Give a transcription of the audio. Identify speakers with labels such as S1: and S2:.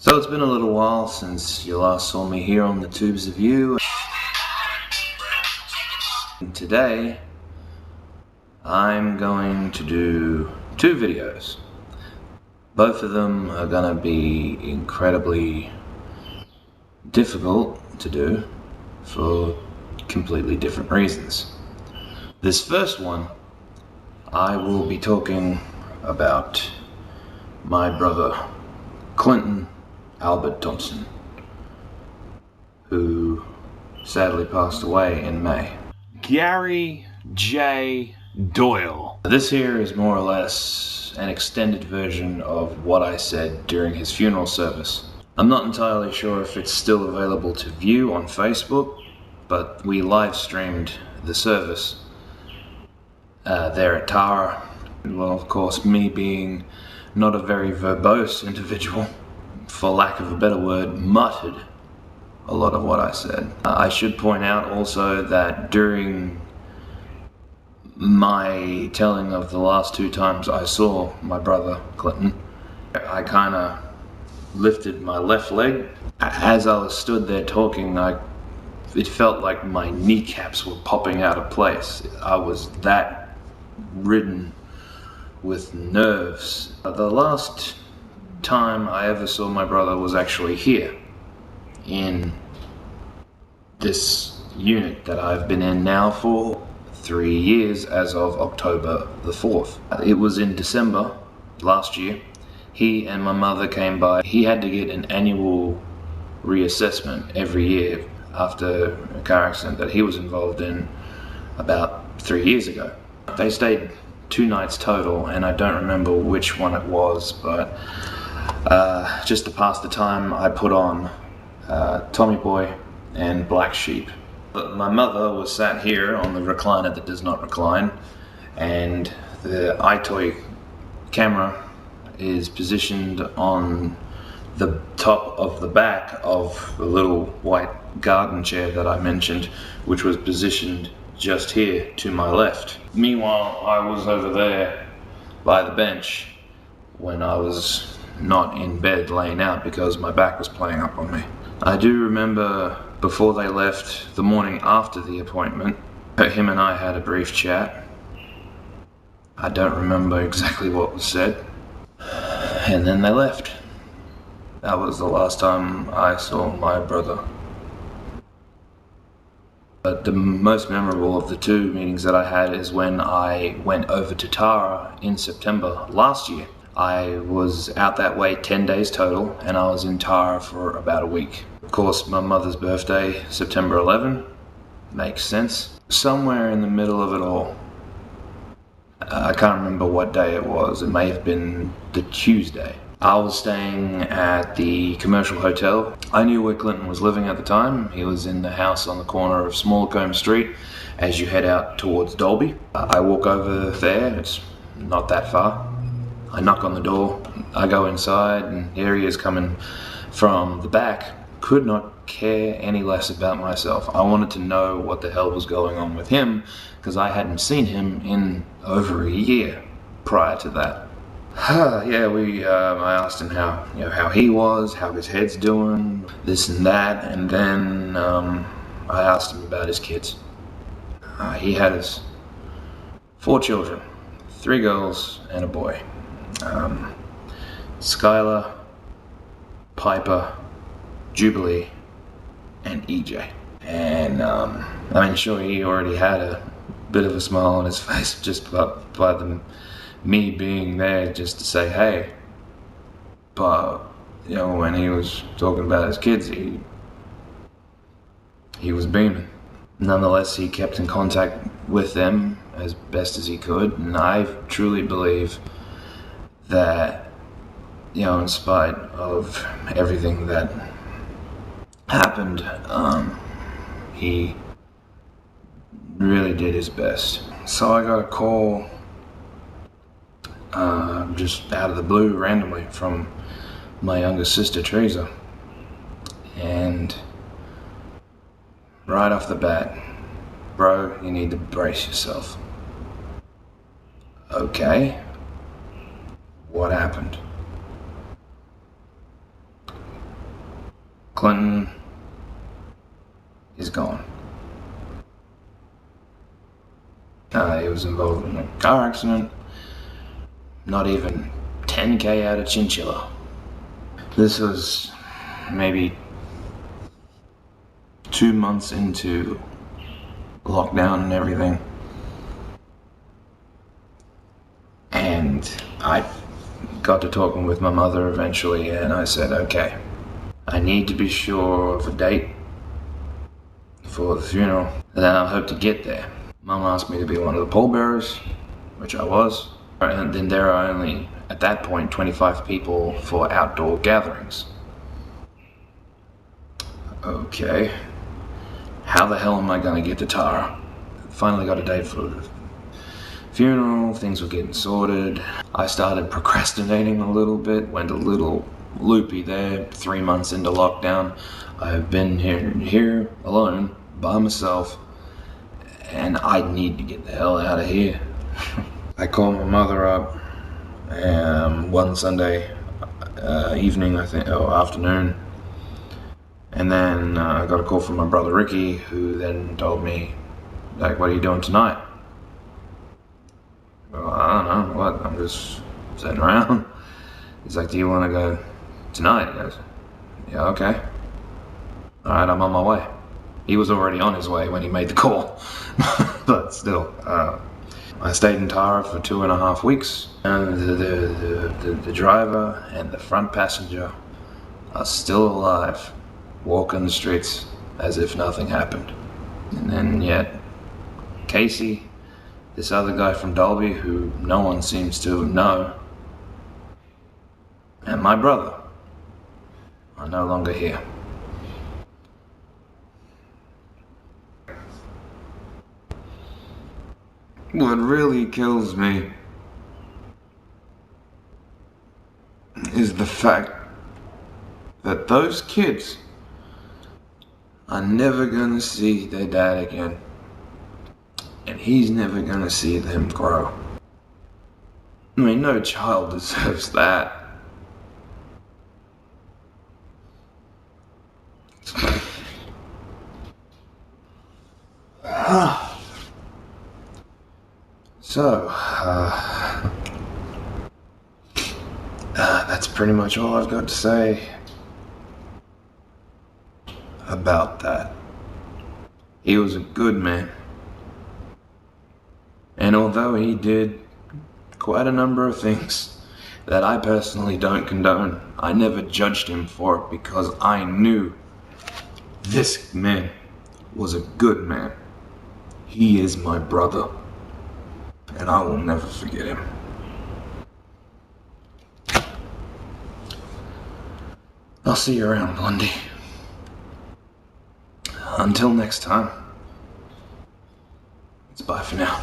S1: So it's been a little while since you last saw me here on the Tubes of You. And today I'm going to do two videos. Both of them are going to be incredibly difficult to do for completely different reasons. This first one, I will be talking about my brother Clinton Albert Thompson, who sadly passed away in May. Gary J. Doyle. This here is more or less an extended version of what I said during his funeral service. I'm not entirely sure if it's still available to view on Facebook, but we live streamed the service there at Tara. Well, of course, me being not a very verbose individual, for lack of a better word, muttered a lot of what I said. I should point out also that during my telling of the last two times I saw my brother Clinton, I kind of lifted my left leg. As I was stood there talking, it felt like my kneecaps were popping out of place. I was that ridden with nerves. The last time I ever saw my brother was actually here in this unit that I've been in now for 3 years as of October the 4th. It was in December last year. He and my mother came by. He had to get an annual reassessment every year after a car accident that he was involved in about 3 years ago. They stayed 2 nights total, and I don't remember which one it was, but just to pass the time, I put on Tommy Boy and Black Sheep. But my mother was sat here on the recliner that does not recline, and the EyeCreate camera is positioned on the top of the back of the little white garden chair that I mentioned, which was positioned just here to my left. Meanwhile, I was over there by the bench when I was not in bed laying out because my back was playing up on me. I do remember before they left, the morning after the appointment, him and I had a brief chat. I don't remember exactly what was said. And then they left. That was the last time I saw my brother. But the most memorable of the two meetings that I had is when I went over to Tara in September last year. I was out that way 10 days total, and I was in Tara for about a week. Of course, my mother's birthday, September 11, makes sense. Somewhere in the middle of it all, I can't remember what day it was. It may have been the Tuesday. I was staying at the commercial hotel. I knew where Clinton was living at the time. He was in the house on the corner of Smallcombe Street as you head out towards Dolby. I walk over there, it's not that far. I knock on the door, I go inside, and here he is coming from the back. Could not care any less about myself. I wanted to know what the hell was going on with him, because I hadn't seen him in over a year prior to that. I asked him how he was, how his head's doing, this and that, and then I asked him about his kids. He had his 4 children, 3 girls and a boy. Skylar, Piper, Jubilee, and EJ. And sure, he already had a bit of a smile on his face just by me being there just to say hey. But when he was talking about his kids, he was beaming. Nonetheless, he kept in contact with them as best as he could, and I truly believe that, in spite of everything that happened, he really did his best. So I got a call just out of the blue randomly from my younger sister Teresa, and right off the bat, bro, you need to brace yourself. Okay, what happened? Clinton is gone. He was involved in a car accident, not even 10k out of Chinchilla. This was maybe 2 months into lockdown and everything. And I got to talking with my mother eventually, and I said, okay, I need to be sure of a date for the funeral, and then I hope to get there. Mum asked me to be one of the pallbearers, which I was. And then there are only, at that point, 25 people for outdoor gatherings. Okay, how the hell am I gonna get to Tara? Finally got a date for the funeral, things were getting sorted. I started procrastinating a little bit, went a little loopy there. 3 months into lockdown, I've been here alone, by myself, and I need to get the hell out of here. I called my mother up one Sunday evening, I think, or afternoon, and then I got a call from my brother Ricky, who then told me, like, what are you doing tonight? Well, I don't know, what, I'm just sitting around. He's like, do you want to go tonight? He goes, yeah, okay. Alright, I'm on my way. He was already on his way when he made the call, but still, I stayed in Tara for 2.5 weeks, and the driver and the front passenger are still alive, walking the streets as if nothing happened. And then yet, Casey, this other guy from Dolby who no one seems to know, and my brother are no longer here. What really kills me is the fact that those kids are never gonna see their dad again, and he's never gonna see them grow. I mean, no child deserves that. So, that's pretty much all I've got to say about that. He was a good man. And although he did quite a number of things that I personally don't condone, I never judged him for it because I knew this man was a good man. He is my brother, and I will never forget him. I'll see you around, Blondie. Until next time, it's bye for now.